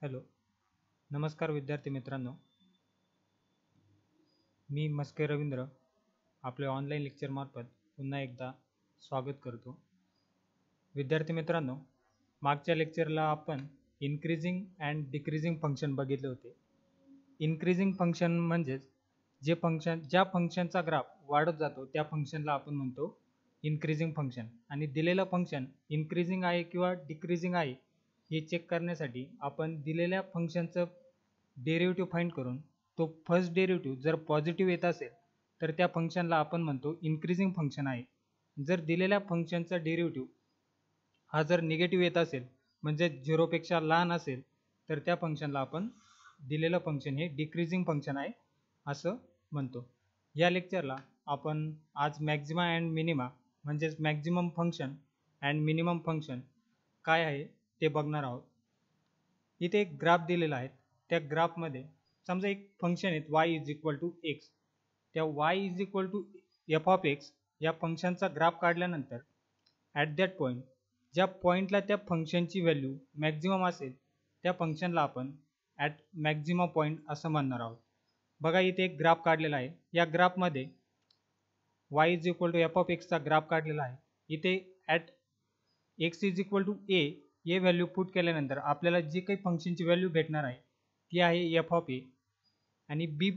Hello, नमस्कार विद्यार्थी मित्रांनो. मी मस्के रवींद्र आपल्या ऑनलाईन लेक्चरमार्फत पुन्हा एकदा स्वागत करतो. विद्यार्थी मित्रांनो, मागच्या लेक्चरला आपण इन्क्रीजिंग अँड डिक्रीजिंग फंक्शन बघितले होते. इन्क्रीजिंग फंक्शन म्हणजेच ज्या फंक्शनचा ग्राफ वाढत जातो त्या फंक्शनला आपण म्हणतो इन्क्रीजिंग फंक्शन. आणि दिलेलं फंक्शन इन्क्रीजिंग आहे किंवा डिक्रीजिंग आहे हे चेक करण्यासाठी आपण दिलेल्या फंक्शनचं डेरिव्हेटिव्ह फाइंड करून तो फर्स्ट डेरिव्हेटिव्ह जर पॉझिटिव्ह येत असेल तर त्या फंक्शनला आपण म्हणतो इन्क्रीजिंग फंक्शन आहे. जर दिलेल्या फंक्शनचा डेरिव्हेटिव्ह हा जर निगेटिव्ह येत असेल म्हणजे 0 पेक्षा लहान असेल तर त्या फंक्शनला आपण दिलेलं फंक्शन हे डिक्रीजिंग फंक्शन आहे असं म्हणतो. या लेक्चरला आपण आज मॅक्झिमा अँड मिनिमा म्हणजेच maximum function and minimum function काय आहे ते बघणार आहोत. इथे एक ग्राफ दिलेला आहे. त्या ग्राफमध्ये समजा एक फंक्शन आहे y is equal to x. त्या y is equal to f of x या फंक्शनचा ग्राफ काढल्यानंतर ॲट दॅट पॉईंट ज्या पॉईंटला त्या फंक्शनची व्हॅल्यू मॅक्झिमम असेल त्या फंक्शनला आपण ॲट मॅक्झिमम पॉईंट असं म्हणणार आहोत. बघा इथे एक ग्राफ काढलेला आहे. या ग्राफमध्ये y is equal to f of एक्सचा ग्राफ काढलेला आहे. इथे at x is equal to a value put केल्यानंतर आपल्याला जी काही फंक्शनची व्हॅल्यू भेटणार आहे ती आहे एफ ऑफ ए. आणि b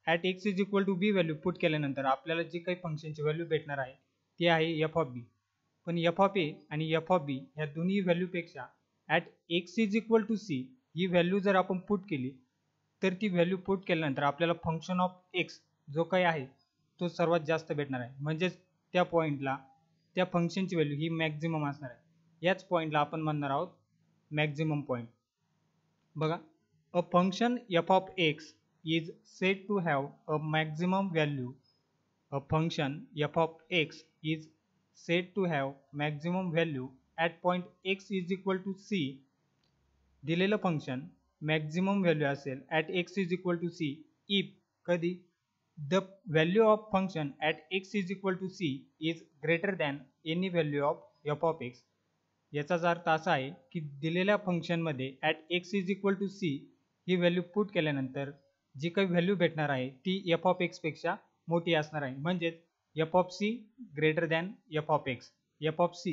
at x is equal to b value put केल्यानंतर आपल्याला जी काही फंक्शनची व्हॅल्यू भेटणार आहे ती आहे एफ ऑफ बी. पण एफ ऑफ ए आणि एफ ऑफ बी ह्या दोन्ही व्हॅल्यूपेक्षा at x is equal to c ही व्हॅल्यू जर आपण पुट केली तर ती व्हॅल्यू पुट केल्यानंतर आपल्याला फंक्शन ऑफ एक्स जो काही आहे तो सर्वात जास्त भेटणार आहे. म्हणजेच त्या पॉईंटला त्या फंक्शनची व्हॅल्यू ही मॅक्झिमम असणार आहे. याच पॉईंटला आपण म्हणणार आहोत मॅक्झिमम पॉईंट. बघा, a function f of x is said to have a maximum value. A function f of x is said to have maximum value at point x is equal to c. दिलेलं function maximum value असेल at x is equal to c if कधी the value of function at x is equal to c is greater than any value of f of x. याचाच अर्थ असा आहे की दिलेल्या फंक्शनमध्ये at x is equal to c he value put केल्यानंतर जी काही व्हॅल्यू भेटणार आहे ती एफ ऑफ एक्स पेक्षा मोठी असणार आहे. म्हणजेच f of c greater than f of x. F of c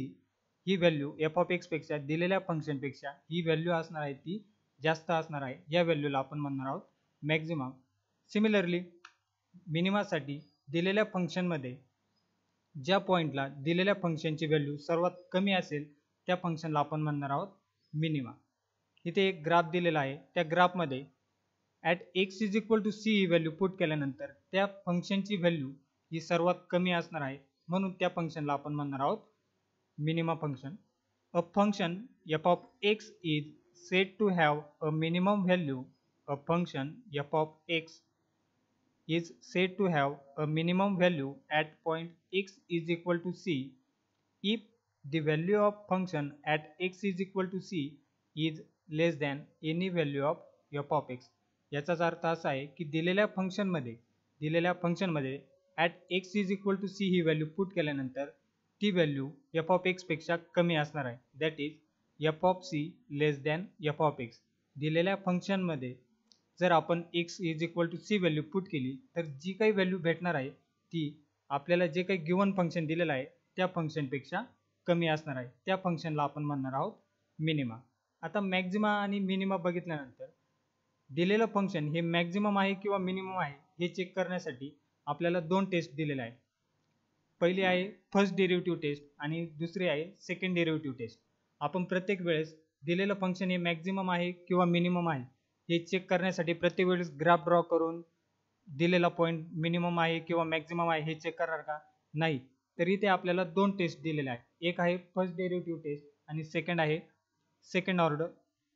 ही व्हॅल्यू एफ ऑफ एक्स पेक्षा दिलेल्या फंक्शनपेक्षा ही व्हॅल्यू असणार आहे ती जास्त असणार आहे. या व्हॅल्यूला आपण म्हणणार आहोत मॅक्झिमम. सिमिलरली मिनिमासाठी दिलेल्या फंक्शनमध्ये ज्या पॉईंटला दिलेल्या फंक्शनची व्हॅल्यू सर्वात कमी असेल त्या फंक्शनला आपण म्हणणार आहोत मिनिमा. इथे एक ग्राफ दिलेला आहे. त्या ग्राफमध्ये at x is equal to c ही व्हॅल्यू पुट केल्यानंतर त्या फंक्शनची व्हॅल्यू ही सर्वात कमी असणार आहे. म्हणून त्या फंक्शनला आपण म्हणणार आहोत minima function. A function f of x is said to have a minimum value. A function f of x is said to have a minimum value at point x is equal to c if the value of function at x is equal to c is less than any value of f of x. याचाच अर्थ असा आहे की दिलेल्या फंक्शनमध्ये at x is equal to c ही value put केल्यानंतर ती व्हॅल्यू एफ ऑफ एक्सपेक्षा कमी असणार आहे. That is f of c less than f of x. दिलेल्या फंक्शनमध्ये जर आपण x is equal to c value put केली तर जी काही व्हॅल्यू भेटणार आहे ती आपल्याला जे काही गिवन फंक्शन दिलेलं आहे त्या फंक्शनपेक्षा कमी असणार आहे. त्या फंक्शनला आपण म्हणणार आहोत मिनिमा. आता मॅक्झिमा आणि मिनिमा बघितल्यानंतर दिलेलं फंक्शन हे मॅक्झिमम आहे किंवा मिनिमम आहे हे चेक करण्यासाठी आपल्याला दोन टेस्ट दिलेले आहे. पहिली आहे फर्स्ट डेरिव्हेटिव्ह टेस्ट आणि दुसरी आहे सेकंड डेरिव्हेटिव्ह टेस्ट. आपण प्रत्येक वेळेस दिलेलं फंक्शन हे मॅक्झिमम आहे किंवा मिनिमम आहे हे चेक करण्यासाठी प्रत्येक वेळेस ग्राफ ड्रॉ करून दिलेला पॉईंट मिनिमम आहे किंवा मॅक्झिमम आहे हे चेक करणार का? नाही. तर इथे आपल्याला दोन टेस्ट दिलेले आहेत. एक आहे फर्स्ट डेरिव्हेटिव्ह टेस्ट आणि सेकंड आहे second order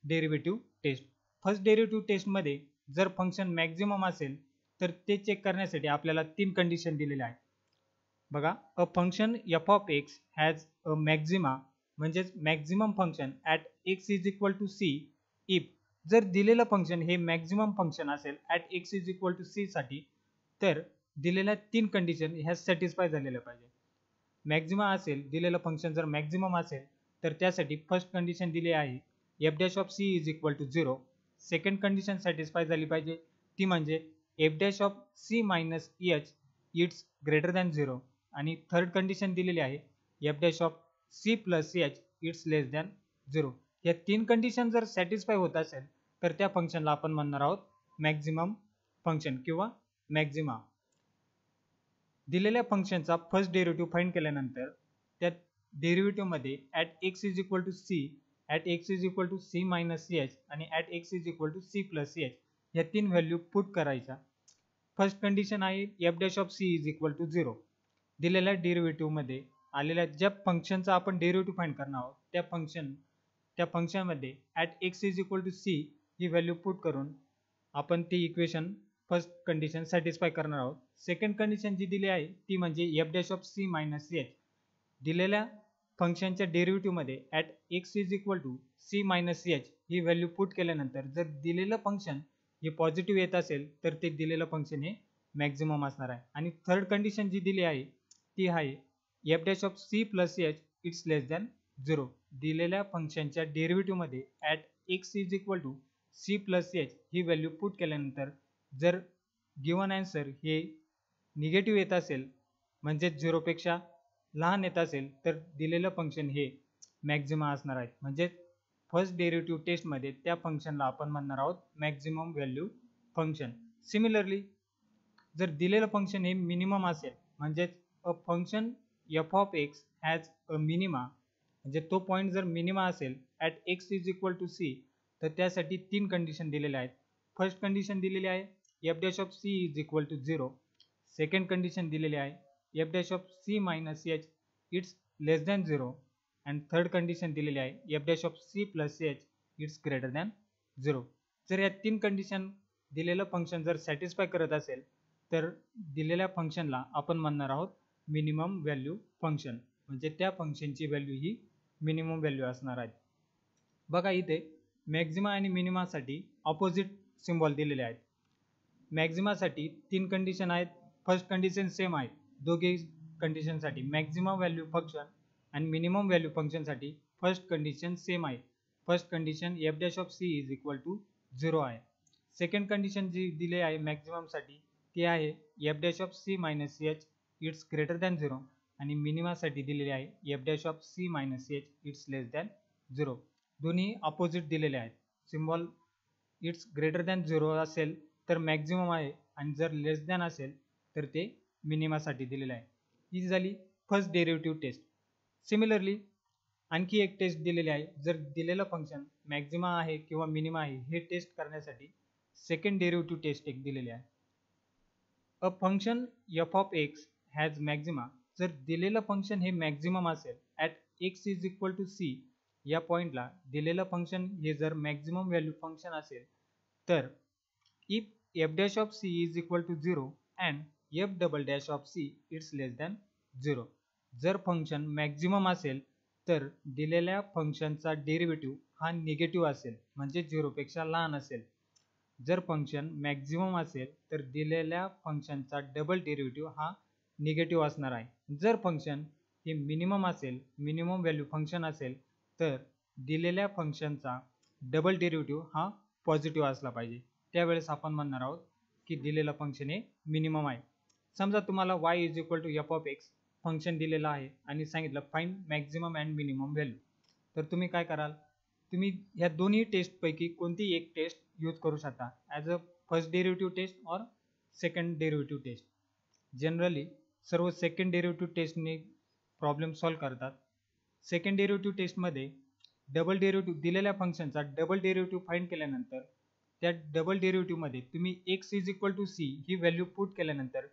derivative test. First derivative टेस्टमध्ये जर फंक्शन मॅक्झिमम असेल तर ते चेक करण्यासाठी आपल्याला 3 कंडिशन दिलेल्या आहेत. बघा, a function f of x has a maxima म्हणजेच maximum function at x is equal to c if. जर दिलेलं फंक्शन हे मॅक्झिमम फंक्शन असेल at x is equal to c साठी तर दिलेल्या 3 कंडिशन ह्या सॅटिस्फाय झालेल्या पाहिजे. मॅक्झिमा असेल, दिलेलं फंक्शन जर मॅक्झिमम असेल तर त्यासाठी फर्स्ट कंडिशन दिली आहे f dash of c is equal to 0. Second condition satisfy झाली पाहिजे, ती म्हणजे f dash of c minus h it's greater than 0. आणि थर्ड कंडिशन दिलेली आहे f dash of c plus h it's less than 0. या तीन कंडिशन जर सॅटिस्फाय होत असेल तर त्या फंक्शनला आपण म्हणणार आहोत मॅक्झिमम फंक्शन किंवा मॅक्झिमा. दिलेल्या फंक्शनचा फर्स्ट डेरिव्हेटिव्ह फाइंड केल्यानंतर त्या डेरिव्हेटिव्हमध्ये at x is equal to c, at x is equal to c minus h आणि at x is equal to c plus h या तीन व्हॅल्यू पुट करायच्या. फर्स्ट कंडिशन आहे f dash of c is equal to 0. दिलेल्या डेरिव्हेटिव्हमध्ये आलेल्या ज्या फंक्शनचा आपण डेरिव्हेटिव्ह फाइंड करणार आहोत त्या फंक्शनमध्ये at x is equal to c ही व्हॅल्यू पुट करून आपण ती इक्वेशन फर्स्ट कंडिशन सॅटिस्फाय करणार आहोत. सेकंड कंडिशन जी दिली आहे ती म्हणजे f dash of c minus h. दिलेल्या फंक्शनच्या डेरिव्हेटिव्हमध्ये at x is equal to c minus h ही व्हॅल्यू पुट केल्यानंतर जर दिलेलं फंक्शन हे पॉझिटिव्ह येत असेल तर ते दिलेलं फंक्शन हे मॅक्झिमम असणार आहे. आणि थर्ड कंडिशन जी दिली आहे ती आहे f dash of c plus h it's less than 0. दिलेल्या फंक्शनच्या डेरिव्हेटिव्हमध्ये at x is equal to c plus h ही व्हॅल्यू पुट केल्यानंतर जर गिवन आन्सर हे निगेटिव्ह येत असेल म्हणजे 0 पेक्षा लहान येत असेल तर दिलेलं फंक्शन हे मॅक्झिमा असणार आहे. म्हणजे फर्स्ट डेरिव्हेटिव्ह टेस्टमध्ये त्या फंक्शनला आपण म्हणणार आहोत मॅक्झिमम व्हॅल्यू फंक्शन. सिमिलरली जर दिलेलं फंक्शन हे मिनिमम असेल म्हणजे a function f of x has a minima, म्हणजे तो पॉईंट जर मिनिमा असेल at x is equal to c तर त्यासाठी तीन कंडिशन दिलेल्या आहेत. फर्स्ट कंडिशन दिलेली आहे f dash of c is equal to 0. Second condition दिलेली आहे f dash of c minus h it's less than 0. And third condition दिलेली आहे f dash of c plus h it's greater than 0. जर या तीन condition दिलेलं function जर satisfy करत असेल तर दिलेल्या फंक्शनला आपण म्हणणार आहोत मिनिमम व्हॅल्यू फंक्शन, म्हणजे त्या फंक्शनची व्हॅल्यू ही मिनिमम व्हॅल्यू असणार आहे. बघा इथे मॅक्झिमा आणि मिनिमासाठी ऑपोजिट सिम्बॉल दिलेले आहेत. मॅक्झिमासाठी तीन कंडिशन आहेत. फर्स्ट कंडिशन सेम आहे दोघे कंडिशनसाठी. मॅक्झिमम व्हॅल्यू फंक्शन आणि मिनिमम व्हॅल्यू फंक्शनसाठी फर्स्ट कंडिशन सेम आहे. First condition f dash of c is equal to 0 आहे. सेकंड कंडिशन जी दिली आहे मॅक्झिममसाठी ती आहे f dash of c minus h it's greater than 0. आणि मिनिमासाठी दिलेली आहे f dash of c minus h it's less than 0. दोन्ही अपोजिट दिलेले आहेत. सिम्बॉल इट्स ग्रेटर दॅन 0 असेल तर मॅक्झिमम आहे आणि जर लेस दॅन असेल तर ते मिनिमासाठी दिलेलं आहे. ही झाली फर्स्ट डेरिव्हेटिव्ह टेस्ट. सिमिलरली आणखी एक टेस्ट दिलेली आहे. जर दिलेलं फंक्शन मॅक्झिमा आहे किंवा मिनिमा आहे हे टेस्ट करण्यासाठी सेकंड डेरिव्हेटिव्ह टेस्ट एक दिलेली आहे. A function f of x has maxima. जर दिलेलं फंक्शन हे मॅक्झिमम असेल at x is equal to c या पॉईंटला दिलेलं फंक्शन हे जर मॅक्झिमम व्हॅल्यू फंक्शन असेल तर if f dash of c is equal to 0 and f double dash of c it's less than 0. जर फंक्शन मॅक्झिमम असेल तर दिलेल्या फंक्शनचा डेरिव्हेटिव्ह हा निगेटिव्ह असेल म्हणजे 0 पेक्षा लहान असेल. जर फंक्शन मॅक्झिमम असेल तर दिलेल्या फंक्शनचा डबल डेरिव्हेटिव्ह हा निगेटिव्ह असणार आहे. जर फंक्शन हे मिनिमम असेल, मिनिमम व्हॅल्यू फंक्शन असेल तर दिलेल्या फंक्शनचा डबल डेरिव्हेटिव्ह हा पॉझिटिव्ह असला पाहिजे. त्यावेळेस आपण म्हणणार आहोत की दिलेलं फंक्शन हे मिनिमम आहे. समजा तुम्हाला y is equal to f of x function दिलेलं आहे आणि सांगितलं find maximum and minimum value. तर तुम्ही काय कराल, तुम्ही ह्या दोन्ही टेस्टपैकी कोणतीही एक टेस्ट यूज करू शकता as a first derivative test और सेकंड डेरिव्हेटिव्ह टेस्ट. जनरली सर्व सेकंड डेरिव्हेटिव्ह टेस्टने प्रॉब्लेम सॉल्व करतात. सेकंड डेरिव्हेटिव्ह टेस्टमध्ये डबल डेरिव्हेटिव्ह दिलेल्या फंक्शनचा डबल डेरिव्हेटिव्ह फाइंड केल्यानंतर त्या डबल डेरिव्हेटिव्हमध्ये तुम्ही x is equal to c ही व्हॅल्यू पुट केल्यानंतर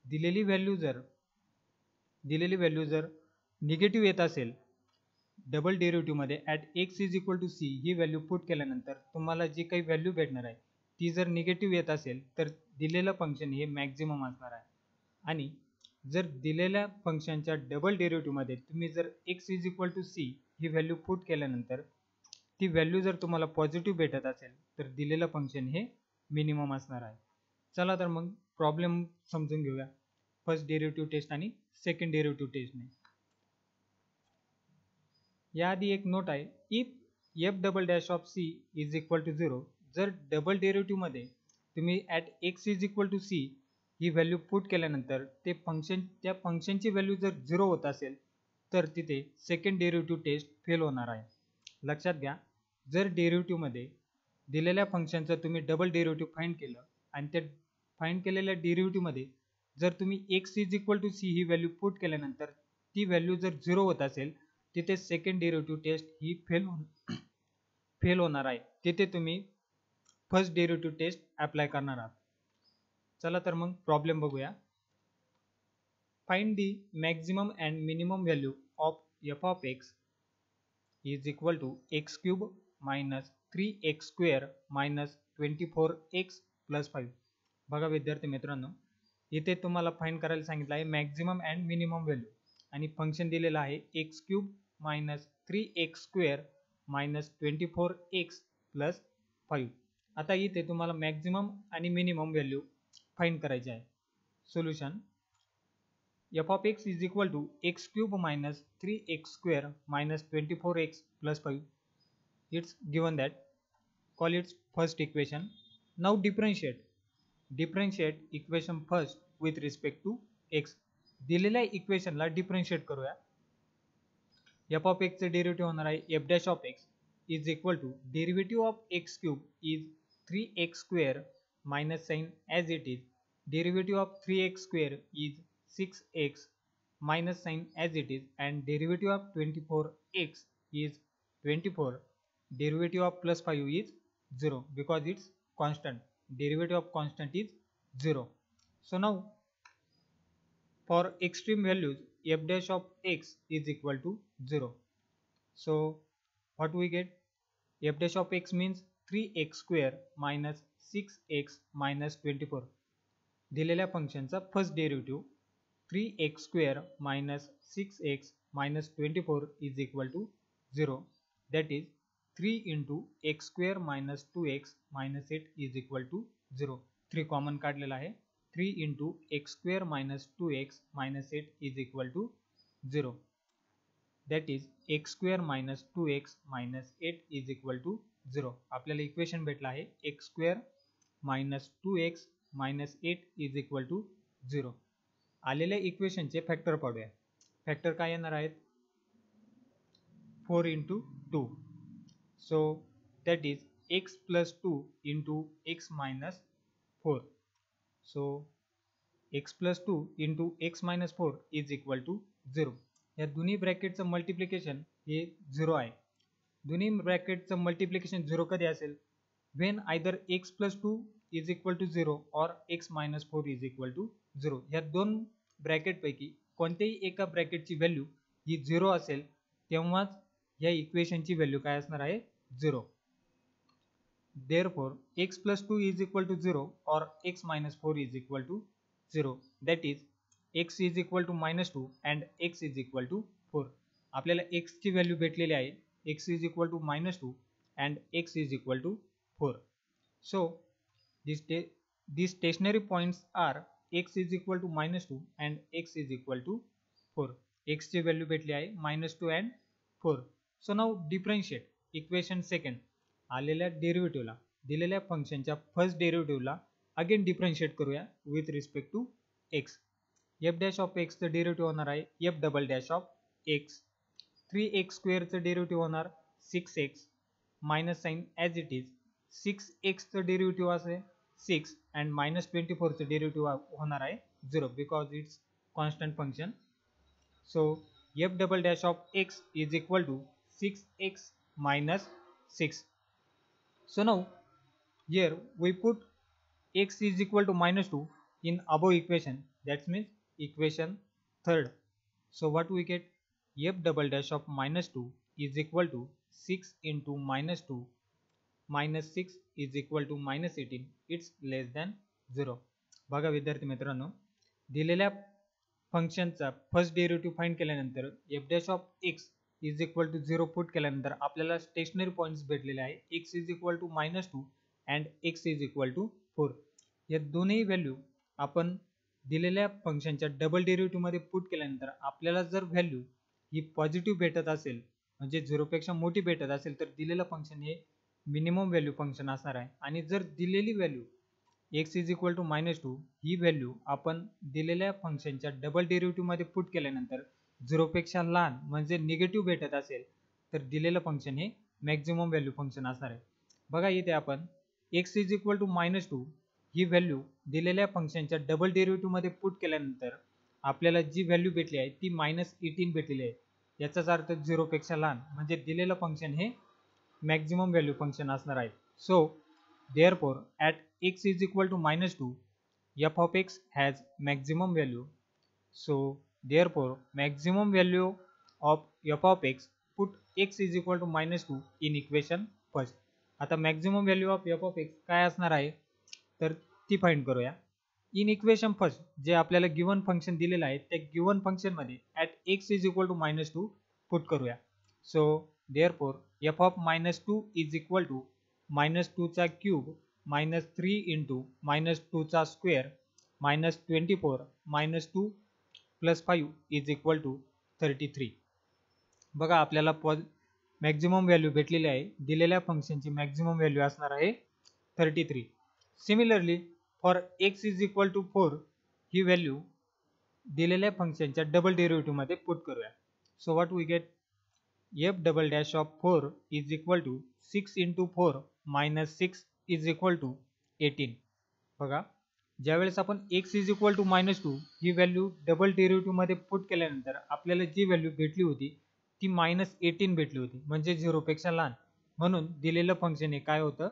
दिलेली व्हॅल्यू जर निगेटिव्ह येत असेल डबल डेरिव्हेटिव्हमध्ये at x is equal to c ही व्हॅल्यू पुट केल्यानंतर तुम्हाला जी काही व्हॅल्यू भेटणार आहे ती जर निगेटिव्ह येत असेल तर दिलेलं फंक्शन हे मॅक्झिमम असणार आहे. आणि जर दिलेल्या फंक्शनच्या डबल डेरिव्हेटिव्हमध्ये तुम्ही जर x is equal to c ही व्हॅल्यू पुट केल्यानंतर ती व्हॅल्यू जर तुम्हाला पॉझिटिव्ह भेटत असेल तर दिलेलं फंक्शन हे मिनिमम असणार आहे. चला तर मग प्रॉब्लेम समजून घेऊया फर्स्ट डेरिव्हेटिव्ह टेस्ट आणि सेकंड डेरिव्हेटिव्ह टेस्टने. याआधी एक नोट आहे, if f double dash of c is equal to 0 जर डबल डेरिव्हेटिव्ह मध्ये तुम्ही at x is equal to c ही व्हॅल्यू पुट केल्यानंतर त्या फंक्शनची व्हॅल्यू जर 0 होत असेल तर तिथे सेकंड डेरिव्हेटिव्ह टेस्ट फेल होणार आहे. लक्षात घ्या, जर डेरिव्हेटिव्हमध्ये दिलेल्या फंक्शनचं तुम्ही डबल डेरिव्हेटिव्ह फाइंड केलं आणि त्या फाइंड केलेल्या डेरिव्हेटिव्हमध्ये जर तुम्ही x is equal to c ही व्हॅल्यू पुट केल्यानंतर ती व्हॅल्यू जर 0 होत असेल तिथे सेकंड डेरिव्हेटिव्ह टेस्ट ही फेल होणार आहे. तिथे तुम्ही फर्स्ट डेरिव्हेटिव्ह टेस्ट अप्लाय करणार आहात. चला तर मग प्रॉब्लेम बघूया. Find the maximum and minimum value of f of x is equal to x cube minus 3x square minus 24x plus 5. बघा विद्यार्थी मित्रांनो, इथे तुम्हाला फाइंड करायला सांगितलं आहे मॅक्झिमम अँड मिनिमम व्हॅल्यू आणि फंक्शन दिलेलं आहे x cube minus 3x square minus 24x plus 5. आता इथे तुम्हाला मॅक्झिमम आणि मिनिमम व्हॅल्यू फाइंड करायची आहे. Solution f of x is equal to x cube minus 3x square minus 24x plus 5. It's given that. Call its first equation. Now differentiate equation first with respect to x. दिलेल्या इक्वेशनला differentiate करूया. f of x चे derivative होणार आहे f dash of x is equal to derivative of x cube is 3x square minus sign as it is. Derivative of 3x square is 6x minus sign as it is, and derivative of 24x is 24. Derivative of plus 5 is 0 because it's constant. Derivative of constant is 0. So now for extreme values f dash of x is equal to 0. So what we get? F dash of x means 3x square minus 6x minus 24. दिलेल्या फंक्शनचा first derivative 3x square minus 6x minus 24 is equal to 0. That is 3 into x square minus 2x minus 8 is equal to 0. 3 common काढलेला आहे. 3 into x square minus 2x minus 8 is equal to 0. That is x square minus 2x minus 8 is equal to 0. आपल्याला equation भेटला आहे x square minus 2x minus 8 is equal to 0. आलेल्या इक्वेशनचे factor पाडूया. Factor काय येणार आहेत? 4 into 2. So that is x plus 2 into x minus 4. So x plus 2 into x minus 4 is equal to 0. या दोन्ही ब्रॅकेटचं मल्टिप्लिकेशन हे 0 आहे. दोन्ही ब्रॅकेटचं मल्टिप्लिकेशन 0 कधी असेल? when either x plus 2 is equal to 0 or x minus 4 is equal to 0. या दोन bracket पैकी कोणत्याही एका ब्रॅकेटची व्हॅल्यू ही 0 असेल तेव्हाच या इक्वेशनची व्हॅल्यू काय असणार आहे? 0. Therefore x plus 2 is equal to 0 or x minus 4 is equal to 0. That is x is equal to minus 2 and x is equal to 4. आपल्याला x ची व्हॅल्यू भेटलेली आहे. x is equal to minus 2 and x is equal to 4. So these stationary points are x is equal to minus 2 and x is equal to 4. x ची value भेटली आहे minus 2 and 4. So now differentiate equation second. आलेल्या डेरिव्हेटिव्हला दिलेल्या फंक्शनच्या first डेरिव्हेटिव्हला again differentiate करूया with respect to x. f dash of x चं डेरिव्हेटिव्ह होणार आहे f double dash of x. 3x square चं डेरिव्हेटिव्ह होणार 6x minus sign as it is. 6x चं डेरिव्हेटिव्ह असे 6 and minus 24 चं डेरिव्हेटिव्ह होणार आहे 0 because it's constant function. So f double dash of x is equal to 6x minus 6. So now here we put x is equal to minus 2 in above equation. That means equation third. So what we get? F double dash of minus 2 is equal to 6 into minus 2 minus 6 is equal to minus 18. It's less than 0. बघा विद्यार्थी मित्रांनो, दिलेल्या फंक्शनचा first derivative find केल्यानंतर f dash of x is equal to 0 put केल्यानंतर आपल्याला stationery points भेटलेले आहे x is equal to minus 2 and x is equal to 4. या दोन्ही व्हॅल्यू आपण दिलेल्या फंक्शनच्या डबल डेरिव्हेटिव्ह मध्ये पुट केल्यानंतर आपल्याला जर व्हॅल्यू ही पॉझिटिव्ह भेटत असेल म्हणजे 0 पेक्षा मोठी भेटत असेल तर दिलेलं फंक्शन हे मिनिमम व्हॅल्यू फंक्शन असणार आहे. आणि जर दिलेली value x is equal to -2 ही व्हॅल्यू आपण दिलेल्या फंक्शनच्या डबल डेरिव्हेटिव्ह मध्ये पुट केल्यानंतर 0 पेक्षा लहान म्हणजे निगेटिव्ह भेटत असेल तर दिलेलं फंक्शन हे मॅक्झिमम व्हॅल्यू फंक्शन असणार आहे. बघा इथे आपण x इज इक्वल टू -2 ही व्हॅल्यू दिलेल्या फंक्शनच्या डबल डेरिव्हेटिव्ह मध्ये पुट केल्यानंतर आपल्याला जी व्हॅल्यू भेटली आहे ती -18 भेटलेली आहे. याचाच अर्थ 0 पेक्षा लहान म्हणजे दिलेलं फंक्शन हे मॅक्झिमम व्हॅल्यू फंक्शन असणार आहे. So therefore at x is equal to -2 f of x has maximum value. So therefore maximum value of f of x, put x is equal to -2 in equation first. आता maximum value of f of x काय असणार आहे तर ती find करूया. In equation first जे आपल्याला given function दिलेलं आहे त्या गिवन फंक्शन मध्ये at x is equal to -2 put करूया. So therefore f of -2 is equal to -2 चा क्यूब -3 इंटू -2 चा square -24 -2 plus 5 is equal to 33. बघा आपल्याला मॅक्झिमम व्हॅल्यू भेटलेली आहे. दिलेल्या फंक्शनची मॅक्झिमम व्हॅल्यू असणार आहे 33. Similarly for x is equal to 4 ही व्हॅल्यू दिलेल्या फंक्शनच्या डबल डेरिव्हेटिव्ह मध्ये पुट करूया. So what we get f double dash of 4 is equal to 6 into 4 -6 is equal to 18. बघा ज्यावेळेस आपण x इज इक्वल टू -2 ही व्हॅल्यू डबल डेरिव्हेटिव्ह मध्ये पुट केल्यानंतर आपल्याला जी व्हॅल्यू भेटली होती ती -18 भेटली होती म्हणजे 0 पेक्षा लहान म्हणून दिलेलं फंक्शन हे काय होतं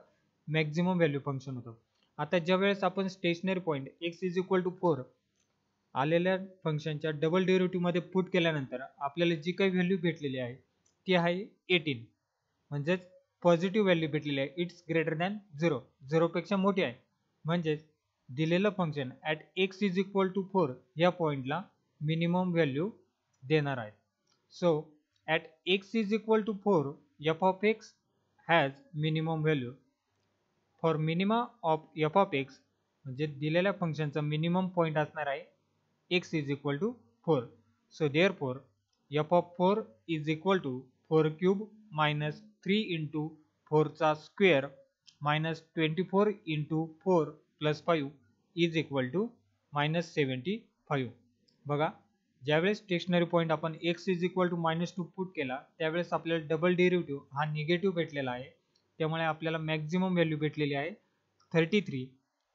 मॅक्झिमम व्हॅल्यू फंक्शन होतं. आता ज्यावेळेस आपण stationary point x is equal to 4 आलेल्या फंक्शनच्या डबल डेरिव्हेटिव्ह मध्ये पुट केल्यानंतर आपल्याला जी काही व्हॅल्यू भेटलेली आहे ती आहे 18 म्हणजेच पॉझिटिव्ह व्हॅल्यू भेटलेली आहे. इट्स ग्रेटर दॅन 0 0 पेक्षा मोठी आहे म्हणजेच दिलेलं function at x is equal to 4 या पॉईंटला मिनिमम व्हॅल्यू देणार आहे. So at x is equal to 4 f of x has minimum value. For minima of f of x म्हणजे दिलेल्या फंक्शनचा मिनिमम पॉईंट असणार आहे x is equal to 4. So therefore f of 4 is equal to 4 cube -3 into 4 चा square -24 into 4 plus 5 is equal to -75. बघा ज्यावेळेस stationary point आपण x is equal to -2 put केला त्यावेळेस आपल्याला डबल डेरिव्हेटिव्ह हा निगेटिव्ह भेटलेला आहे त्यामुळे आपल्याला मॅक्झिमम व्हॅल्यू भेटलेली आहे 33.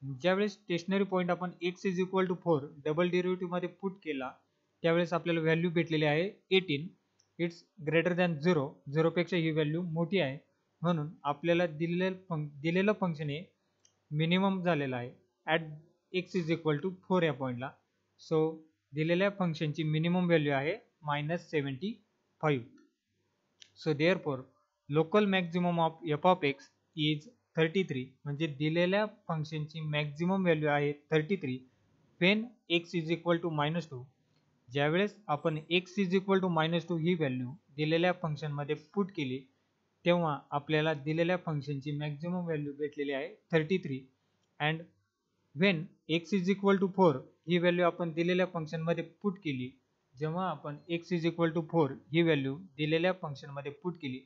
ज्यावेळेस स्टेशनरी पॉईंट आपण x is equal to 4 double derivative मध्ये पुट केला त्यावेळेस आपल्याला व्हॅल्यू भेटलेली आहे 18. इट्स ग्रेटर दॅन 0 0 पेक्षा ही व्हॅल्यू मोठी आहे म्हणून आपल्याला दिलेलं फंक्शन हे मिनिमम झालेलं आहे at x is equal to 4 या पॉईंटला. सो दिलेल्या फंक्शनची मिनिमम व्हॅल्यू आहे -75. So therefore local maximum of f of x is 33 म्हणजे दिलेल्या फंक्शनची मॅक्झिमम व्हॅल्यू आहे 33 when x is equal to -2. ज्यावेळेस आपण x इज इक्वल टू -2 ही व्हॅल्यू दिलेल्या फंक्शनमध्ये पुट केली तेव्हा आपल्याला दिलेल्या फंक्शनची मॅक्झिमम व्हॅल्यू भेटलेली आहे 33 and when x is equal to 4 ही व्हॅल्यू आपण दिलेल्या फंक्शनमध्ये पुट केली. जेव्हा आपण x इज इक्वल टू 4 ही व्हॅल्यू दिलेल्या फंक्शनमध्ये पुट केली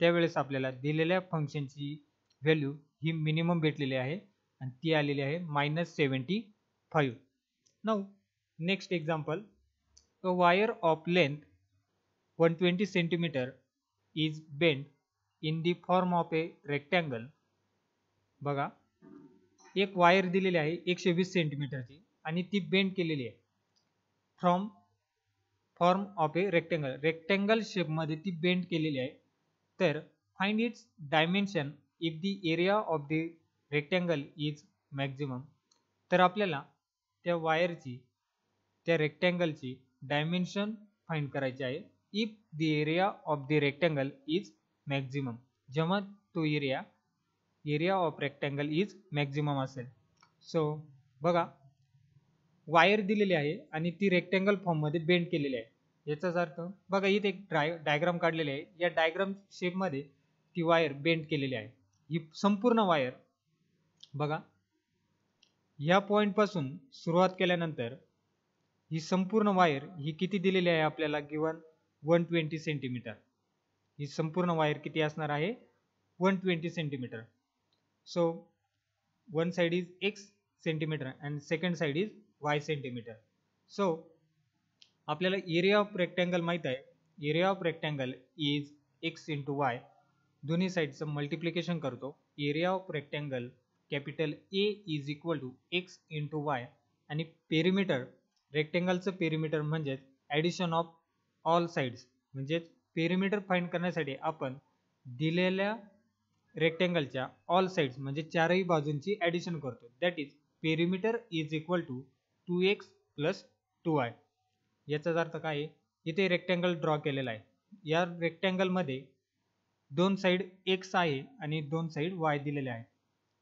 त्यावेळेस आपल्याला दिलेल्या फंक्शनची व्हॅल्यू ही मिनिमम भेटलेली आहे आणि ती आलेली आहे -75. Now next example. A wire of length 120 cm is bent in the form of a rectangle. बघा एक वायर दिलेली आहे 120 सेंटीमीटरची आणि ती बेंड केलेली आहे from form of a rectangle. Rectangle शेपमध्ये ती बेंड केलेली आहे. तर find its dimension if the area of the rectangle is maximum. तर आपल्याला त्या वायरची त्या रेक्टेंगलची डायमेन्शन फाइंड करायची आहे if the area of the rectangle is maximum. जेव्हा तो area of rectangle is maximum असेल. सो बघा वायर दिलेली आहे आणि ती रेक्टेंगल फॉर्ममध्ये बेंड केलेली आहे. याचाच अर्थ बघा इथे एक डायग्राम काढलेले आहे. या डायग्राम शेपमध्ये ती वायर बेंड केलेली आहे. ही संपूर्ण वायर बघा या पॉइंट पासून सुरुवात केल्यानंतर ही संपूर्ण वायर ही किती दिलेली आहे आपल्याला गिवन 120 सेंटीमीटर. ही संपूर्ण वायर किती असणार आहे 120 centimeter. So one side is x centimeter and second side is y centimeter. So आपल्याला एरिया ऑफ रेक्टँगल माहित आहे. Area of rectangle is x into y. दोन्ही साईडचं मल्टिप्लिकेशन करतो. Area of rectangle capital A is equal to x into y. आणि perimeter रेक्टँगलचं perimeter म्हणजेच addition of all sides. म्हणजेच पेरिमीटर फाइंड करण्यासाठी आपण दिलेल्या रेक्टँगलच्या ऑल साईड्स म्हणजे चारही बाजूंची ॲडिशन करतो. That is perimeter is equal to 2x plus 2y. याचाच अर्थ काय आहे, इथे रेक्टँगल ड्रॉ केलेला आहे. या रेक्टँगलमध्ये दोन साईड x आहे आणि दोन साईड y दिलेले आहेत.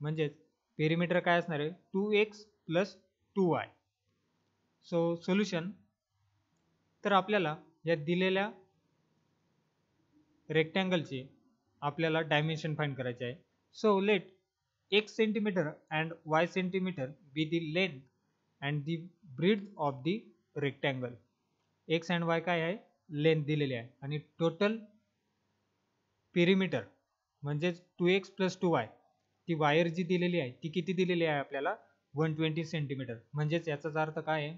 म्हणजेच पेरिमीटर काय असणार आहे 2x plus 2y. So solution, तर आपल्याला या दिलेल्या रेक्टँगलचे आपल्याला डायमेन्शन फाइंड करायचे आहे. So let x centimeter and y centimeter be the length and the breadth of the rectangle. x अँड y काय आहे, लेंथ दिलेली आहे आणि टोटल पेरिमीटर म्हणजेच 2x प्लस 2y, ती वायर जी दिलेली आहे ती किती दिलेली आहे आपल्याला 120 सेंटीमीटर. म्हणजेच याचाच अर्थ काय आहे,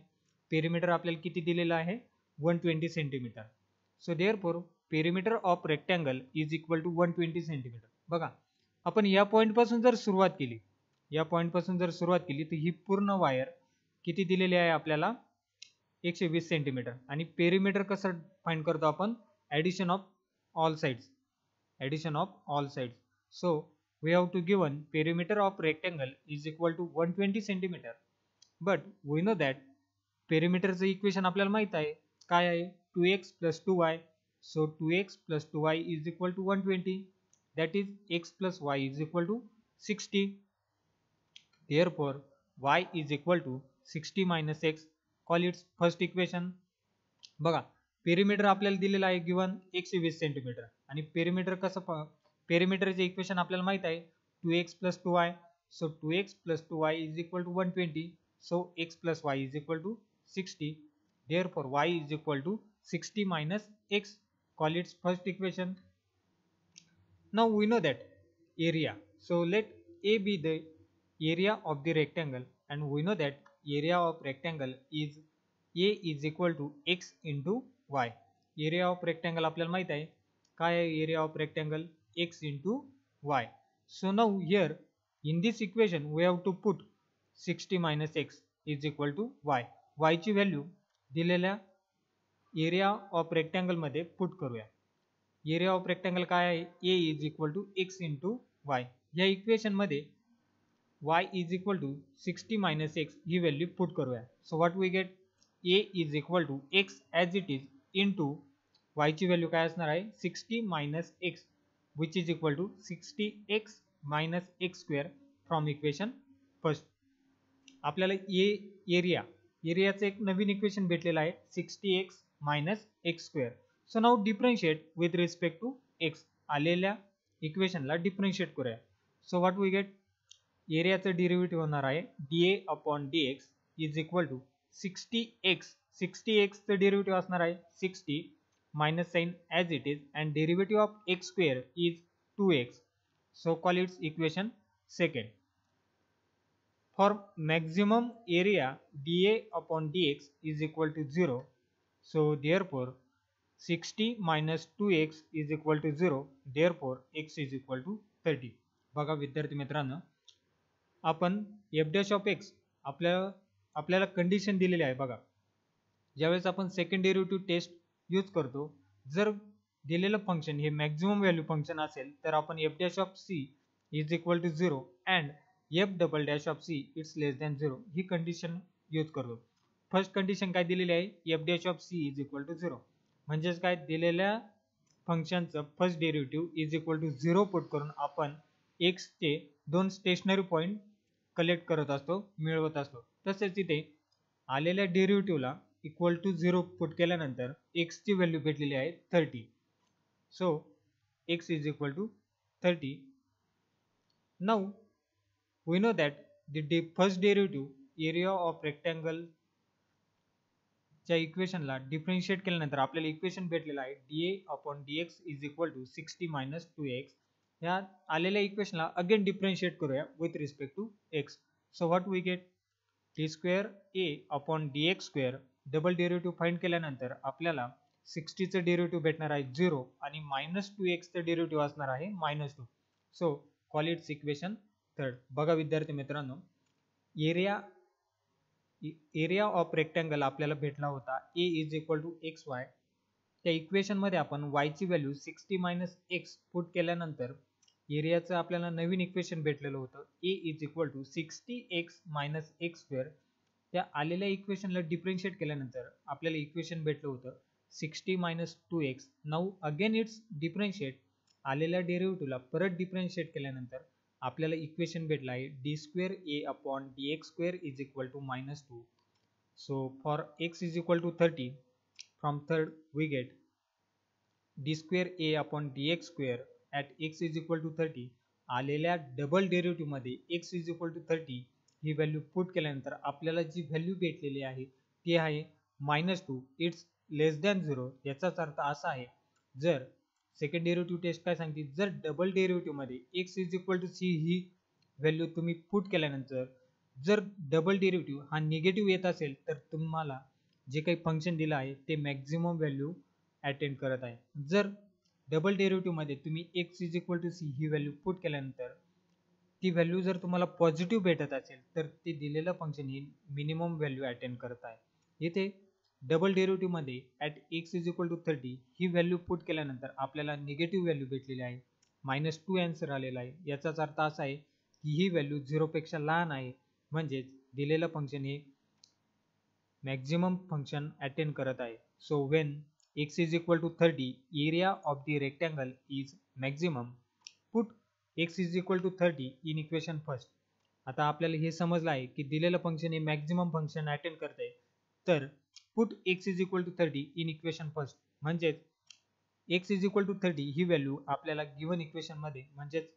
पेरिमीटर आपल्याला किती दिलेलं आहे 120 centimeter. So therefore perimeter of rectangle is equal to 120 centimeter. बघा आपण या पॉईंटपासून जर सुरुवात केली, तर ही पूर्ण वायर किती दिलेली आहे आपल्याला 120 सेंटीमीटर. आणि पेरिमीटर कसं फाइंड करतो आपण, addition of all sides. So we have to given perimeter of rectangle is equal to 120 centimeter. But we know that perimeter चं इक्वेशन आपल्याला माहित आहे काय आहे 2x plus 2y. So 2x plus 2y is equal to 120. That is x plus y is equal to 60. Therefore y is equal to 60 minus x. Call its first equation. बघा perimeter आपल्याला दिलेला आहे given 120 centimetre आणि perimeter कसं, पेरिमीटरचे equation आपल्याला माहित आहे 2x plus 2y. So 2x plus 2y is equal to 120. So x plus y is equal to 60. Therefore y is equal to 60 minus x. Call its first equation. Now we know that area. So let A be the area of the rectangle and we know that area of rectangle is A is equal to x into y. Area of rectangle आपल्याला माहित आहे काय आहे, area of rectangle x into y. So now here in this equation we have to put 60 minus x is equal to y. y ची value दिलेल्या area of rectangle मध्ये put करूया. Area of rectangle काय आहे, a is equal to x into y. या equation मध्ये y is equal to 60 minus x he value put करूया. So what we get, a is equal to x as it is into y ची value काय असणार आहे 60 minus x which is equal to 60x minus x square from equation first. आपल्याला एरियाचं एक नवीन equation भेटलेलं आहे 60x minus x square. So now differentiate with respect to x. आलेल्या इक्वेशनला डिफरन्शिएट करूया. So what we get, एरियाचं डेरिव्हेटिव्ह होणार आहे dA upon dx is equal to 60x. 60x चं डेरिव्हेटिव्ह असणार आहे 60 minus sign as it is and derivative of x square is 2x. So call its equation second. For maximum area dA upon dx is equal to 0. So therefore 60 minus 2x is equal to 0. Therefore x is equal to 30. बघा विद्यार्थी मित्रांनो, आपण f dash of x आपल्याला condition दिलेली आहे. बघा ज्यावेळेस आपण सेकंड डेरिव्हेटिव्ह टेस्ट यूज करतो, जर दिलेलं फंक्शन हे मॅक्झिमम व्हॅल्यू फंक्शन असेल तर आपण f dash of c is equal to 0 and f double dash of c it's less than 0 he condition use करतो. फर्स्ट कंडिशन काय दिलेली आहे, f dash of c is equal to 0. म्हणजेच काय, दिलेल्या फंक्शनचं first derivative is equal to 0 put करून आपण x चे दोन स्टेशनरी पॉईंट कलेक्ट करत असतो, मिळवत असतो. तसेच इथे आलेल्या डेरिव्हेटिव्हला इक्वल टू 0 पुट केल्यानंतर x ची व्हॅल्यू भेटलेली आहे 30. So x is equal to 30. Now we know that the first derivative area of rectangle च्या इक्वेशनला डिफरन्शिएट केल्यानंतर आपल्याला इक्वेशन भेटलेलं आहे dA upon dx is equal to 60 minus 2x ह्या आलेल्या इक्वेशनला अगेन डिफरन्शिएट करूया with respect to x. So what we get d square A upon d x square. Double derivative find केल्यानंतर आपल्याला 60चं डेरिव्हेटिव्ह भेटणार आहे 0 आणि -2x डेरिव्हेटिव्ह असणार आहे -2. So call it's equation third. बघा विद्यार्थी मित्रांनो, एरिया ऑफ रेक्टँगल आपल्याला भेटला होता a is equal to x y. त्या इक्वेशन मध्ये आपण y ची व्हॅल्यू 60 मायनस एक्स पुट केल्यानंतर एरियाचं आपल्याला नवीन इक्वेशन भेटलेलं होतं a is equal to 60x minus x square. त्या आलेल्या इक्वेशनला डिफरन्शिएट केल्यानंतर आपल्याला इक्वेशन भेटलं होतं 60 minus 2x. Now again it's differentiate. आलेल्या डेरिव्हेटिव्हला परत डिफरन्शिएट केल्यानंतर आपल्याला इक्वेशन भेटला आहे d square A upon d x square is equal to -2. So for x is equal to 30 from third we get d square a upon dx square at x is equal to 30. आलेल्या double derivative मध्ये x is equal to 30 ही value put केल्यानंतर आपल्याला जी value भेटलेली आहे ती आहे -2. It's less than 0. याचाच अर्थ असा आहे, जर सेकंड डेरिव्हेटिव्ह टेस्ट काय सांगते, जर डबल डेरिव्हेटिव्ह मध्ये x is equal to c he value तुम्ही पुट केल्यानंतर जर डबल डेरिव्हेटिव्ह हा निगेटिव्ह येत असेल तर तुम्हाला जे काही फंक्शन दिलं आहे ते मॅक्झिमम व्हॅल्यू अटेंड करत आहे. जर डबल डेरिव्हेटिव्ह मध्ये तुम्ही x is equal to c ही व्हॅल्यू पुट केल्यानंतर ती व्हॅल्यू जर तुम्हाला पॉझिटिव्ह भेटत असेल तर ते दिलेलं फंक्शन ही मिनिमम व्हॅल्यू अटेंड करत आहे. इथे डबल डेरिव्हेटिव्ह मध्ये at x is equal to 30 ही व्हॅल्यू पुट केल्यानंतर आपल्याला निगेटिव्ह व्हॅल्यू भेटलेली आहे, -2 आन्सर आलेला आहे. याचाच अर्थ असा आहे की ही व्हॅल्यू 0 पेक्षा लहान आहे, म्हणजेच दिलेलं फंक्शन हे मॅक्झिमम फंक्शन अटेंड करत आहे. So when x is equal to 30 area of the rectangle is maximum, put x is equal to 30 in equation first. आता आपल्याला हे समजलं आहे की दिलेलं फंक्शन हे मॅक्झिमम फंक्शन अटेंड करत आहे, तर put x is equal to 30 in equation first म्हणजेच x is equal to 30 ही व्हॅल्यू आपल्याला गिव्हन इक्वेशन मध्ये म्हणजेच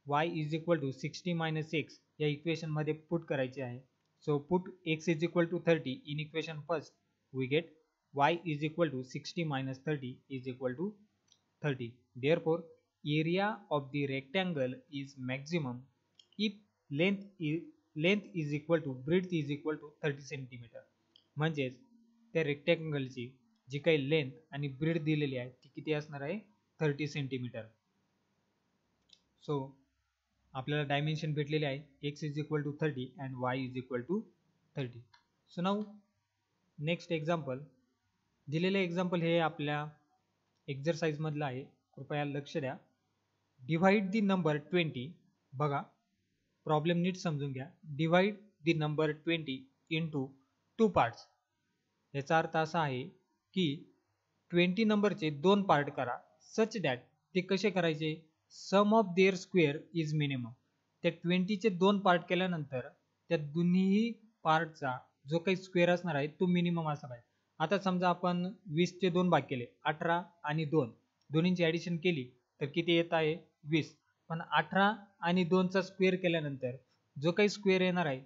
y is equal to 60 minus x या इक्वेशन मध्ये पुट करायची आहे. So put x is equal to 30 in equation first, we get y is equal to 60 minus 30 is equal to 30. Therefore, area of the rectangle is maximum if length is equal to breadth is equal to 30 centimeter. म्हणजेच त्या रेक्टँगलची जी काही length आणि bread दिलेली आहे ती किती असणार आहे, 30 सेंटीमीटर. सो आपल्याला डायमेन्शन भेटलेले आहे x is equal to 30 and y is equal to 30. So now next example. दिलेले एक्झाम्पल हे आपल्या एक्झरसाइज मधलं आहे, कृपया लक्ष द्या. Divide the number 20. बघा प्रॉब्लेम नीट समजून घ्या. Divide the number 20 into 2 parts. याचा अर्थ असा आहे की 20 नंबरचे 2 पार्ट करा सच दॅट. ते कसे करायचे, sum of their square is minimum. त्या 20चे 2 पार्ट केल्यानंतर त्या दोन्ही पार्टचा जो काही स्क्वेअर असणार आहे तो मिनिमम असा पाहिजे. आता समजा आपण 20चे 2 भाग केले, 18 आणि 2 दोन्हींची ॲडिशन केली तर किती येत आहे 20. पण 18 आणि 2 चा स्क्वेअर केल्यानंतर जो काही स्क्वेअर येणार आहे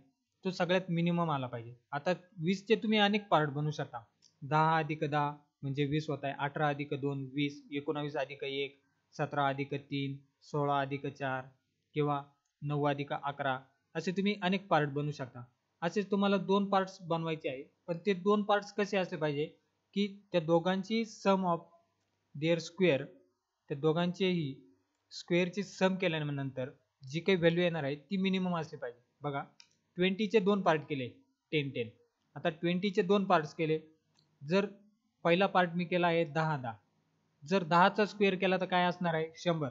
तो सगळ्यात मिनिमम आला पाहिजे. आता 20चे तुम्ही अनेक पार्ट बनवू शकता. 10 अधिक 10 म्हणजे 20 होत आहे, 18 अधिक 2 20, 19 अधिक 1 17 अधिक 3 16 अधिक 4 किंवा 9 अधिक 11 असे तुम्ही अनेक पार्ट बनवू शकता. असे तुम्हाला 2 पार्ट्स बनवायचे आहे, पण ते 2 पार्ट्स कसे असले पाहिजे की त्या दोघांची सम ऑफ देअर स्क्वेअर, त्या दोघांचेही स्क्वेअरची सम केल्यानंतर जी काही व्हॅल्यू येणार आहे ती मिनिमम असली पाहिजे. बघा 20चे 2 पार्ट केले 10 10. आता 20चे 2 पार्ट्स केले, जर पहिला पार्ट मी केला आहे 10 10, जर 10चा स्क्वेअर केला तर काय असणार आहे 100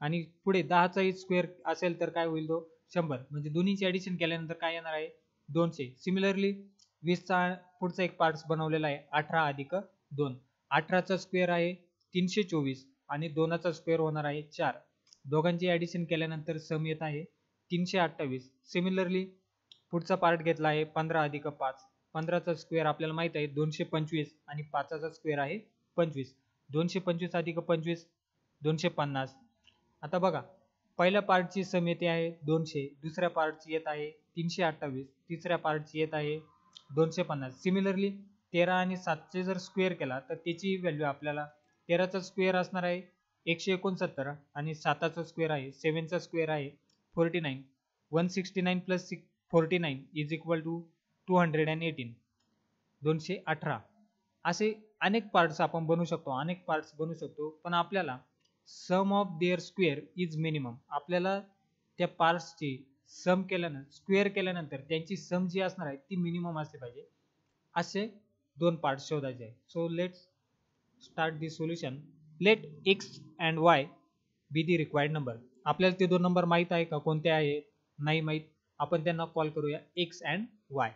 आणि पुढे 10चाही स्क्वेअर असेल तर काय होईल तो 100, म्हणजे दोन्हीची ॲडिशन केल्यानंतर काय येणार आहे 200. सिमिलरली 20चा पुढचा एक पार्ट्स बनवलेला आहे 18 अधिक 2. 18चा स्क्वेअर आहे 324 आणि 2चा स्क्वेअर होणार आहे 4. दोघांची ॲडिशन केल्यानंतर सम येत आहे 328. सिमिलरली पुढचा पार्ट घेतला आहे 15 अधिक 5. 15चा स्क्वेअर आपल्याला माहित आहे 225 आणि 5चा स्क्वेअर आहे 25. 225 अधिक 25 250. आता बघा पहिल्या पार्टची सम येते आहे 200, दुसऱ्या पार्टची येत आहे 328, तिसऱ्या पार्टची येत आहे 250. सिमिलरली 13 आणि 7चे जर स्क्वेअर केला तर त्याची व्हॅल्यू आपल्याला 13चा स्क्वेअर असणार आहे 169 आणि 7चा स्क्वेअर आहे 7चा स्क्वेअर आहे 49 169 प्लस 49 इज इक्वल टू 218 218 असे अनेक पार्ट्स आपण बनवू शकतो पण आपल्याला sum of their square is minimum आपल्याला त्या पार्ट्सची सम केल्यानंतर स्क्वेअर केल्यानंतर त्यांची सम जी असणार आहे ती मिनिमम असली पाहिजे असे दोन पार्ट्स शोधायचे आहे. So let's start the solution. Let x and y be the required number. आपल्याला ते दोन नंबर माहित आहे का कोणते आहेत नाही माहित आपण त्यांना कॉल करूया x and y.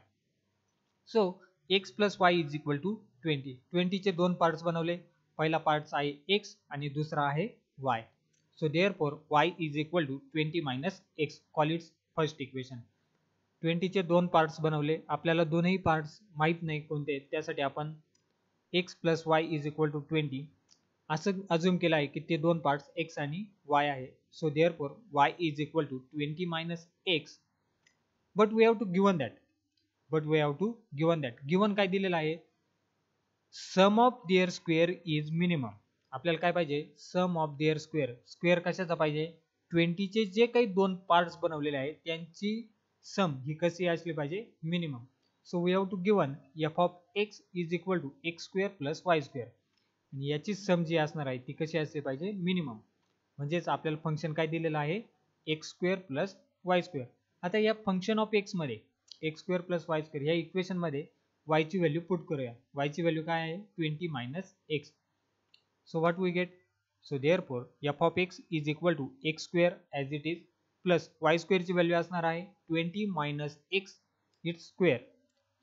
So x plus y is equal to 20. 20 चे दोन पार्ट्स बनवले. पहिला पार्ट आहे x आणि दुसरा आहे y. So therefore y is equal to 20 minus x. Call it's first equation. 20 चे दोन पार्ट्स बनवले. आपल्याला दोनही पार्ट्स माहित नाही कोणते आहेत त्यासाठी आपण x plus y is equal to 20 असं अज्युम केलं आहे की ते दोन पार्ट्स x आणि y आहे. So therefore y is equal to 20 minus x. But we have to given that. Given काय दिलेलं आहे sum of their square is minimum. आपल्याला काय पाहिजे sum of their square. Square कशाचा पाहिजे 20 चे जे काही दोन पार्ट्स बनवलेले आहेत त्यांची सम ही कशी असली पाहिजे minimum. So we have to given f of x is equal to x square plus y square आणि याची सम जी असणार आहे ती कशी असली पाहिजे मिनिमम. म्हणजेच आपल्याला फंक्शन काय दिलेलं आहे x square plus y square. आता या फंक्शन ऑफ एक्स मध्ये x square plus y square या इक्वेशन मध्ये y ची व्हॅल्यू पुट करूया. y ची व्हॅल्यू काय आहे 20 minus x. So what we get. So therefore f of x is equal to x square as it is plus y square ची value असणार आहे 20 minus x it's square.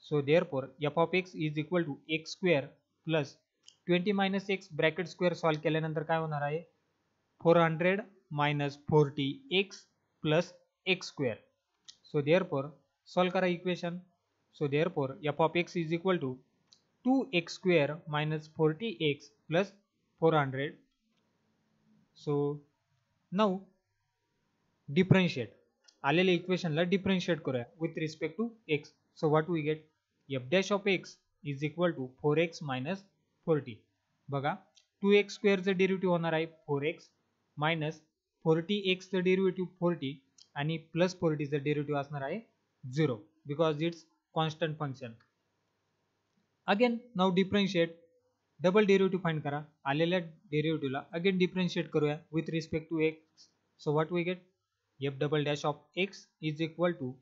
So therefore f of x is equal to x square plus 20 minus x bracket square solve केल्यानंतर काय होणार आहे 400 minus 40 x plus x square. So therefore solve करा equation. So therefore f of x is equal to 2x square minus 40x plus 400. So now differentiate. आलेल्या इक्वेशनला differentiate करूया with respect to x. So what we get f dash of x is equal to 4x minus 40. बघा 2x स्क्वेअरचं derivative होणार आहे 4x minus 40xचं derivative 40 आणि plus 40चं derivative असणार आहे 0 because it's constant function. Again now differentiate. Double derivative find करा. आलेल्या डेरिव्हेटिव्हला again differentiate करूया with respect to x. So what we get f double dash of x is equal to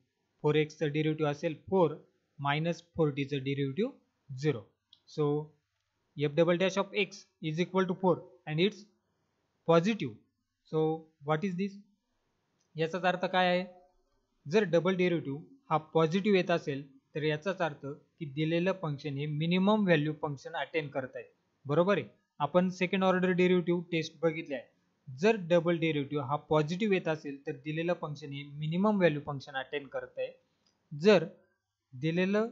4xचं derivative असेल 4 minus 40चं derivative 0. So f double dash of x is equal to 4 and it's positive. So what is this. याचाच अर्थ काय आहे जर double derivative हा positive येत असेल तर याचाच अर्थ की दिलेलं फंक्शन हे मिनिमम व्हॅल्यू फंक्शन अटेंड करत आहे. बरोबर आहे. आपण सेकंड ऑर्डर डेरिव्हेटिव्ह टेस्ट बघितले आहे. जर डबल डेरिव्हेटिव्ह हा पॉझिटिव्ह येत असेल तर दिलेलं फंक्शन हे मिनिमम व्हॅल्यू फंक्शन अटेंड करत आहे. जर दिलेलं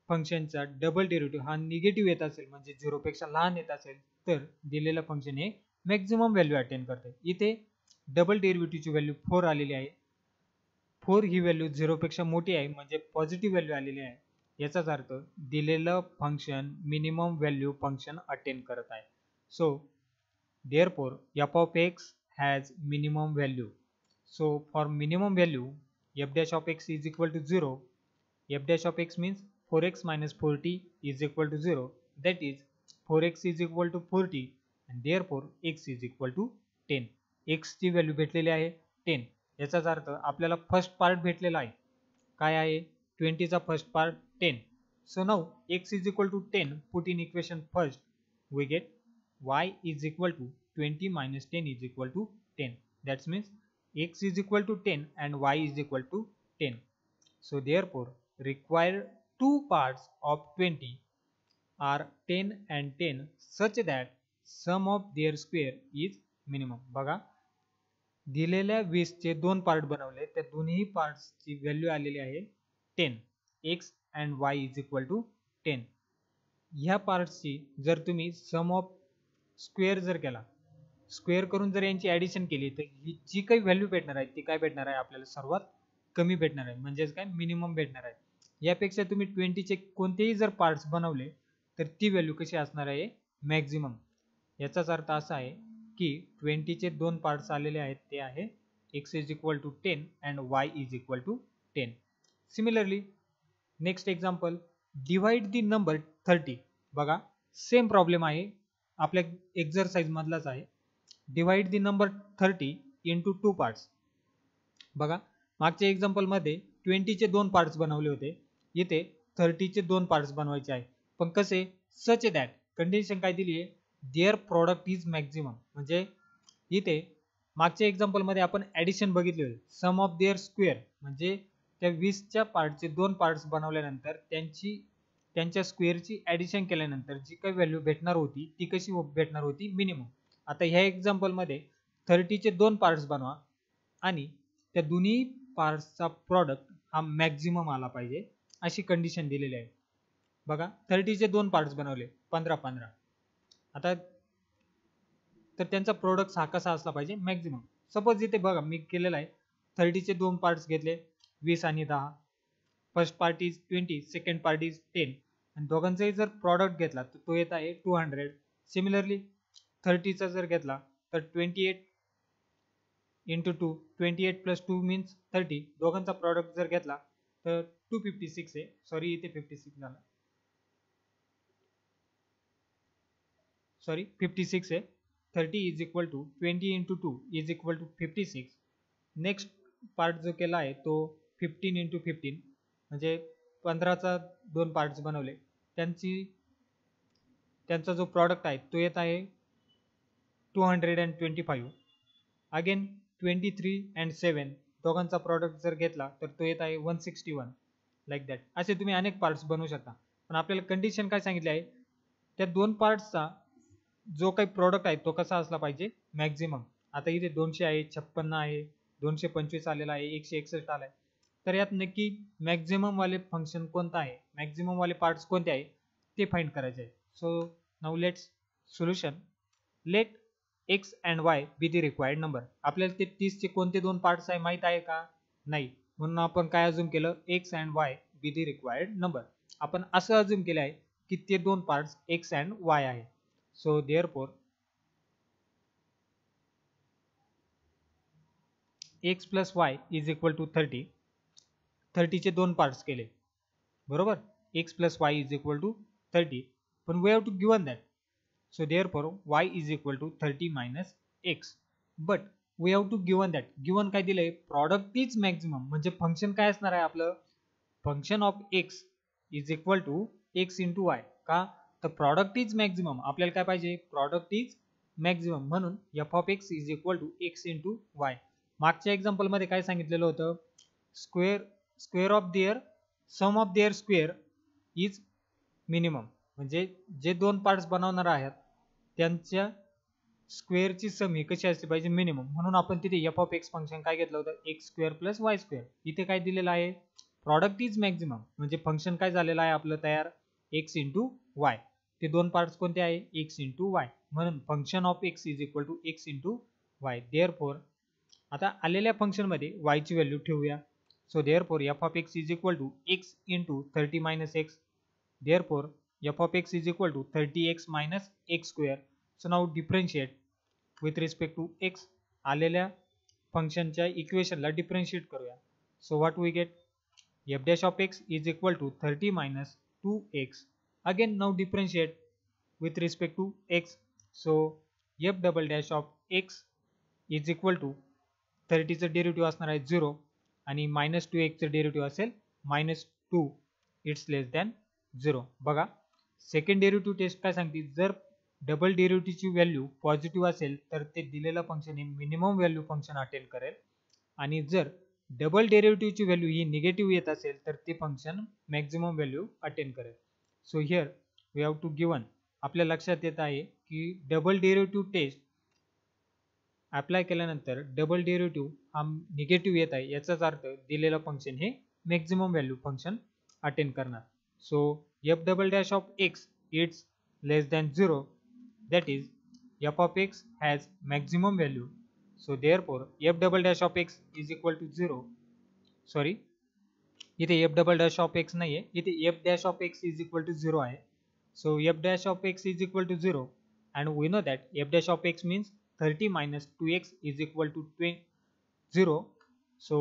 फंक्शनचा डबल डेरिव्हेटिव्ह हा निगेटिव्ह येत असेल म्हणजे 0 पेक्षा लहान येत असेल तर दिलेलं फंक्शन हे मॅक्झिमम व्हॅल्यू अटेंड करते. इथे डबल डेरिव्हेटिव्हची व्हॅल्यू 4 आलेली आहे. 4 ही व्हॅल्यू 0 पेक्षा मोठी आहे म्हणजे पॉझिटिव्ह व्हॅल्यू आलेली आहे. याचाच अर्थ दिलेलं function minimum value function attend करत आहे. So therefore f of x has minimum value. So for minimum value f dash of x is equal to 0. F dash of x means 4x minus 40 is equal to 0. That is 4x is equal to 40 and therefore x is equal to 10. x ची value भेटलेली आहे 10. याचाच अर्थ आपल्याला first part भेटलेला आहे. काय आहे 20 चा first part 10. So now x is equal to 10 put in equation first. We get y is equal to 20 minus 10 is equal to 10. That means x is equal to 10 and y is equal to 10. So therefore required two parts of 20 are 10 and 10 such that sum of their square is minimum. बघा दिलेल्या 20 चे दोन part बनवले त्या दोन्ही parts ची value आलेली आहे 10. x and y is equal to 10. ह्या पार्ट्सची जर तुम्ही सम ऑफ स्क्वेअर जर केला स्क्वेअर करून जर यांची ऍडिशन केली तर ही जी काही व्हॅल्यू भेटणार आहे ती काय भेटणार आहे आपल्याला सर्वात कमी भेटणार आहे म्हणजेच काय मिनिमम भेटणार आहे. यापेक्षा तुम्ही 20 चे कोणतेही जर पार्ट्स बनवले तर ती व्हॅल्यू कशी असणार आहे मॅक्झिमम. याचाच अर्थ असा आहे की 20 चे दोन पार्ट्स आलेले आहेत, ते आहे x is equal to 10 and y is equal to 10. Similarly next example, divide the number 30. बघा सेम प्रॉब्लेम आहे, आपल्या एक्झरसाइज मधलाच आहे. Divide the number 30 into 2 parts. बघा मागच्या एक्झाम्पल मध्ये 20 चे दोन पार्ट्स बनवले होते, इथे 30 चे दोन पार्ट्स बनवायचे आहे. पण कसे, सच दॅट कंडिशन काय दिली आहे, देअर प्रॉडक्ट इज मॅक्झिमम. म्हणजे इथे मागच्या एक्झाम्पल मध्ये आपण ऍडिशन बघितले होते, सम ऑफ देअर स्क्वेअर, म्हणजे त्या 20 च्या पार्टचे दोन पार्ट्स बनवल्यानंतर त्यांच्या स्क्वेअरची ऍडिशन केल्यानंतर जी काही व्हॅल्यू भेटणार होती ती कशी भेटणार होती, मिनिमम. आता ह्या एक्झाम्पल मध्ये 30 चे दोन पार्ट्स बनवा आणि त्या दोन्ही पार्ट्सचा प्रॉडक्ट हा मॅक्झिमम आला पाहिजे, अशी कंडिशन दिलेली आहे. बघा 30 चे दोन पार्ट्स बनवले 15-15. आता तर त्यांचा प्रोडक्ट हा कसा असला पाहिजे, मॅक्झिमम. सपोज इथे बघा मी केलेला आहे, 30 चे दोन पार्ट्स घेतले 20 आणि 10. First part is 20, second part is 10 आणि दोघांचाही जर प्रॉडक्ट घेतला तर तो येत आहे 200. सिमिलरली 30 चा जर घेतला तर 28 इंटू 2, 28 प्लस 2 मीन्स 30. दोघांचा प्रॉडक्ट जर घेतला तर 256 आहे, सॉरी इथे 56 झाला, सॉरी 56 आहे. 30 is equal to 20 into 2 is equal to 56. Next part जो केला आहे तो 15 इंटू 15, म्हणजे 15चा दोन पार्ट्स बनवले, त्यांचा जो प्रॉडक्ट आहे तो येत आहे 225. अगेन 23 अँड 7 दोघांचा प्रॉडक्ट जर घेतला तर तो येत आहे 161. लाईक दॅट असे तुम्ही अनेक पार्ट्स बनवू शकता. पण आपल्याला कंडिशन काय सांगितली आहे, त्या दोन पार्ट्सचा जो काही प्रॉडक्ट आहे तो कसा असला पाहिजे, मॅक्झिमम. आता इथे 200 आहे, 56 आहे, 225 आलेला आहे, 161 आलाय. तर यात नक्की मॅक्झिमम वाले फंक्शन कोणता आहे, मॅक्झिमम वाले पार्ट्स कोणते आहे ते फाइंड करायचे आहे. So now let's solution. Let x and y be the required number. आपल्याला ते 30 चे कोणते दोन पार्ट्स आहे माहित आहे का, नाही. म्हणून आपण काय अज्युम केलं, x and y be the required number. आपण असं अज्युम केलं आहे की ते दोन पार्ट्स एक्स अँड वाय आहे. So therefore x plus y is equal to 30. 30 चे दोन पार्ट्स केले, बरोबर. X plus y is equal to 30, पण we have to given that. So therefore y is equal to 30 minus x. But we have to given that. Given काय दिलंय, product is maximum. म्हणजे function काय असणार आहे आपलं, function of x is equal to x into y. का तर product is maximum, आपल्याला काय पाहिजे, product is maximum. म्हणून f of x is equal to x into y. मागच्या एक्झाम्पल मध्ये काय सांगितलेलं होतं, square of their sum of their square is minimum. म्हणजे जे दोन पार्ट्स बनवणार आहेत त्यांच्या स्क्वेअरची सम ही कशी असली पाहिजे, मिनिमम. म्हणून आपण तिथे एफ ऑफ एक्स फंक्शन काय घेतलं होतं, x square plus y square. इथे काय दिलेलं आहे, प्रॉडक्ट इज मॅक्झिमम, म्हणजे फंक्शन काय झालेलं आहे आपलं तयार, एक्स इंटू वाय. ते दोन पार्ट्स कोणते आहे, एक्स इंटू वाय. म्हणून function of x is equal to x into y. Therefore आता आलेल्या फंक्शन मध्ये वाय ची व्हॅल्यू ठेवूया. So therefore f of x is equal to x into 30 minus x. Therefore f of x is equal to 30x minus x square. So now differentiate with respect to x. आलेल्या फंक्शनच्या इक्वेशनला differentiate करूया. So what we get, f dash of x is equal to 30 minus 2x. Again now differentiate with respect to x. So f double dash of x is equal to 30 चं derivative असणार आहे 0 आणि minus 2x चं derivative असेल minus 2. It's less than 0. बघा second derivative taste काय सांगते, जर डबल डेरिव्हेटिव्हची व्हॅल्यू पॉझिटिव्ह असेल तर ते दिलेलं फंक्शन हे मिनिमम व्हॅल्यू फंक्शन अटेंड करेल, आणि जर डबल डेरिव्हेटिव्हची व्हॅल्यू ही निगेटिव्ह येत असेल तर ते फंक्शन मॅक्झिमम व्हॅल्यू अटेंड करेल. So here we have to given, आपल्या लक्षात येत आहे की डबल डेरिव्हेटिव्ह टेस्ट अप्लाय केल्यानंतर डबल डेरिव्हेटिव्ह हा निगेटिव्ह येत आहे, याचाच अर्थ दिलेलं फंक्शन हे मॅक्झिमम व्हॅल्यू फंक्शन अटेंड करणार. So f double dash of x is less than 0, that is f of x has maximum value. So therefore f double dash of x is equal to 0. Sorry, इथे f double dash of x नाही आहे, इथे f dash of x is equal to 0 आहे. So f dash of x is equal to 0 and we know that f dash of x means 30 minus 2x is equal to 0. So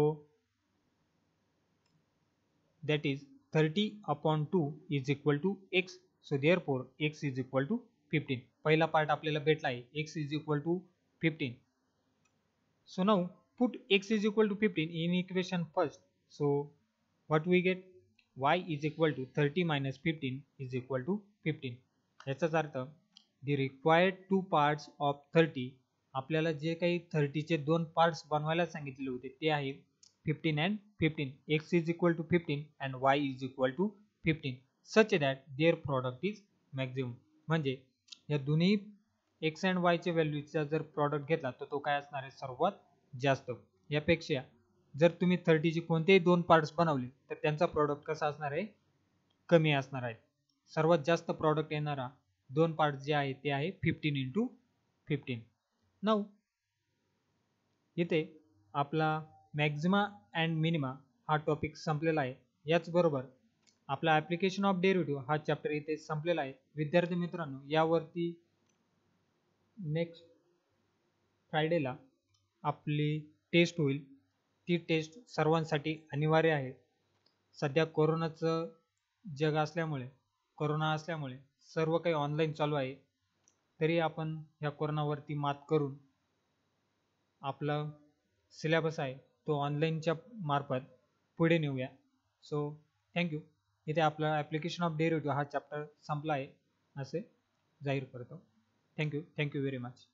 that is 30 upon 2 is equal to x. So therefore x is equal to 15. पहिला part आपल्याला भेटला आहे, x is equal to 15. So now put x is equal to 15 in equation first. So what we get? Y is equal to 30 minus 15 is equal to 15. याचाच अर्थ the required two parts of 30, आपल्याला जे काही 30 चे दोन parts बनवायला सांगितले होते ते आहे 15 and 15. X is equal to 15 and y is equal to 15 such that their product is maximum. म्हणजे या दोन्ही x and y च्या व्हॅल्यूचा जर प्रॉडक्ट घेतला तर तो काय असणार आहे? सर्वात जास्त. यापेक्षा जर तुम्ही 30 चे कोणतेही दोन पार्ट्स बनवले तर त्यांचा प्रॉडक्ट कसा असणार आहे? कमी असणार आहे. सर्वात जास्त प्रॉडक्ट येणारा दोन पार्ट जे आहे ते आहे 15 into 15. नाउ इथे आपला मॅक्झिमा अँड मिनिमा हा टॉपिक संपलेला आहे. याचबरोबर आपला ॲप्लिकेशन ऑफ डेरिव्हेटिव्ह हा चॅप्टर इथे संपलेला आहे. विद्यार्थी मित्रांनो, यावरती नेक्स्ट फ्रायडेला आपली टेस्ट होईल. ती टेस्ट सर्वांसाठी अनिवार्य आहे. सध्या कोरोना असल्यामुळे सर्व काही ऑनलाईन चालू आहे. तरी आपण या कोरोनावरती मात करून आपला सिलेबस आहे तो ऑनलाईनच्या मार्फत पुढे नेऊया. So thank you. इथे आपला ॲप्लिकेशन ऑफ डेरिव्हेटिव्ह हा चॅप्टर संपला आहे असे जाहीर करतो. Thank you very much.